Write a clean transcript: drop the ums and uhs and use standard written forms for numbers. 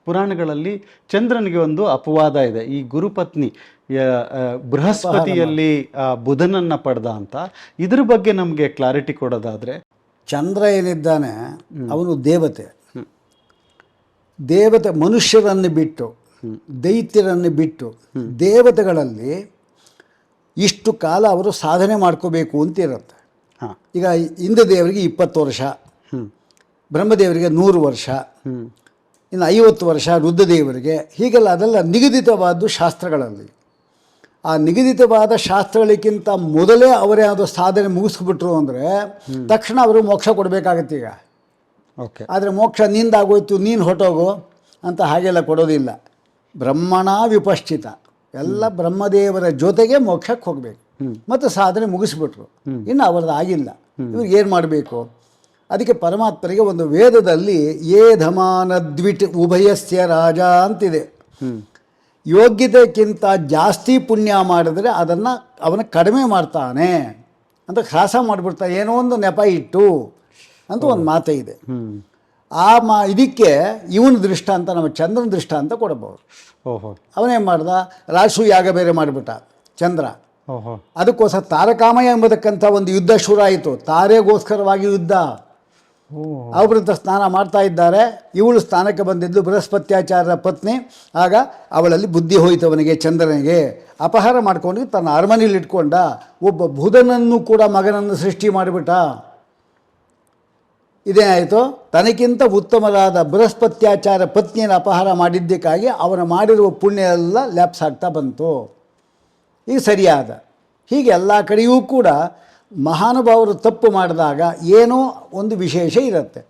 ಪುರಾಣಗಳಲ್ಲಿ ಚಂದ್ರನಿಗೆ ಒಂದು ಅಪವಾದ ಇದೆ. ಈ ಗುರುಪತ್ನಿ ಬೃಹಸ್ಪತಿಯಲ್ಲಿ ಬುಧನನ್ನು ಪಡೆದ ಅಂತ. ಇದ್ರ ಬಗ್ಗೆ ನಮಗೆ ಕ್ಲಾರಿಟಿ ಕೊಡೋದಾದರೆ, ಚಂದ್ರ ಏನಿದ್ದಾನೆ ಅವನು ದೇವತೆ. ದೇವತೆ ಮನುಷ್ಯರನ್ನು ಬಿಟ್ಟು, ದೈತ್ಯರನ್ನು ಬಿಟ್ಟು, ದೇವತೆಗಳಲ್ಲಿ ಇಷ್ಟು ಕಾಲ ಅವರು ಸಾಧನೆ ಮಾಡ್ಕೋಬೇಕು ಅಂತ ಇರುತ್ತೆ. ಈಗ ಇಂದ್ರದೇವರಿಗೆ 20 ವರ್ಷ, ಬ್ರಹ್ಮದೇವರಿಗೆ 100 ವರ್ಷ, ಇನ್ನು 50 ವರ್ಷ ರುದ್ರದೇವರಿಗೆ, ಹೀಗೆಲ್ಲ ಅದೆಲ್ಲ ನಿಗದಿತವಾದ ಶಾಸ್ತ್ರಗಳಲ್ಲಿ. ಆ ನಿಗದಿತವಾದ ಶಾಸ್ತ್ರಗಳಿಗಿಂತ ಮೊದಲೇ ಅವರೇ ಅದು ಸಾಧನೆ ಮುಗಿಸ್ಬಿಟ್ರು ಅಂದರೆ ತಕ್ಷಣ ಅವರು ಮೋಕ್ಷ ಕೊಡಬೇಕಾಗತ್ತೆ. ಈಗ ಓಕೆ, ಆದರೆ ಮೋಕ್ಷ ನಿಂದಾಗೋಯ್ತು ನೀನು ಹೊಟ್ಟೋಗು ಅಂತ ಹಾಗೆಲ್ಲ ಕೊಡೋದಿಲ್ಲ. ಬ್ರಹ್ಮಣ ವಿಪಶ್ಚಿತ, ಎಲ್ಲ ಬ್ರಹ್ಮದೇವರ ಜೊತೆಗೆ ಮೋಕ್ಷಕ್ಕೆ ಹೋಗಬೇಕು. ಮತ್ತು ಸಾಧನೆ ಮುಗಿಸ್ಬಿಟ್ರು, ಇನ್ನು ಅವ್ರದ್ದು ಆಗಿಲ್ಲ. ಇವ್ರಿಗೆ ಏನು ಮಾಡಬೇಕು? ಅದಕ್ಕೆ ಪರಮಾತ್ಮರಿಗೆ ಒಂದು ವೇದದಲ್ಲಿ ಏಧಮಾನ ದ್ವಿಟ್ ಉಭಯಸ್ಯ ರಾಜ ಅಂತಿದೆ. ಯೋಗ್ಯತೆಗಿಂತ ಜಾಸ್ತಿ ಪುಣ್ಯ ಮಾಡಿದ್ರೆ ಅದನ್ನು ಅವನ ಕಡಿಮೆ ಮಾಡ್ತಾನೆ ಅಂತ ಹ್ರಾಸ ಮಾಡಿಬಿಡ್ತಾನೆ, ಏನೋ ಒಂದು ನೆಪ ಇಟ್ಟು ಅಂತ ಒಂದು ಮಾತೇ ಇದೆ. ಇದಕ್ಕೆ ಇವನ ದೃಷ್ಟಾಂತ, ನಮ್ಮ ಚಂದ್ರನ ದೃಷ್ಟಾಂತ ಕೊಡಬಹುದು. ಓಹೋ, ಅವನೇನು ಮಾಡ್ದ? ರಾಸು ಯಾಗ ಬೇರೆ ಮಾಡಿಬಿಟ್ಟ ಚಂದ್ರ. ಓಹೋ, ಅದಕ್ಕೋಸ್ಕರ ತಾರಕಾಮ ಎಂಬತಕ್ಕಂಥ ಒಂದು ಯುದ್ಧ ಶುರು ಆಯಿತು. ತಾರೆಗೋಸ್ಕರವಾಗಿ ಯುದ್ಧ. ಅವರಂತ ಸ್ನಾನ ಮಾಡ್ತಾ ಇದ್ದಾರೆ. ಇವಳು ಸ್ನಾನಕ್ಕೆ ಬಂದಿದ್ದು ಬೃಹಸ್ಪತ್ಯಾಚಾರ್ಯರ ಪತ್ನಿ. ಆಗ ಅವಳಲ್ಲಿ ಬುದ್ಧಿ ಹೋಯಿತು ಅವನಿಗೆ, ಚಂದ್ರನಿಗೆ. ಅಪಹಾರ ಮಾಡ್ಕೊಂಡು ತನ್ನ ಅರಮನೆಯಲ್ಲಿ ಇಟ್ಕೊಂಡ. ಒಬ್ಬ ಬುಧನನ್ನು ಕೂಡ ಮಗನನ್ನು ಸೃಷ್ಟಿ ಮಾಡಿಬಿಟ್ಟ. ಇದೇನಾಯಿತು? ತನಗಿಂತ ಉತ್ತಮರಾದ ಬೃಹಸ್ಪತ್ಯಾಚಾರ ಪತ್ನಿಯನ್ನು ಅಪಹಾರ ಮಾಡಿದ್ದಕ್ಕಾಗಿ ಅವನು ಮಾಡಿರುವ ಪುಣ್ಯ ಎಲ್ಲ ಲ್ಯಾಪ್ಸ್ ಆಗ್ತಾ ಬಂತು. ಈಗ ಸರಿಯಾದ. ಹೀಗೆ ಎಲ್ಲ ಕಡೆಯೂ ಕೂಡ ಮಹಾನುಭಾವರು ತಪ್ಪು ಮಾಡಿದಾಗ ಏನೋ ಒಂದು ವಿಶೇಷ ಇರುತ್ತೆ.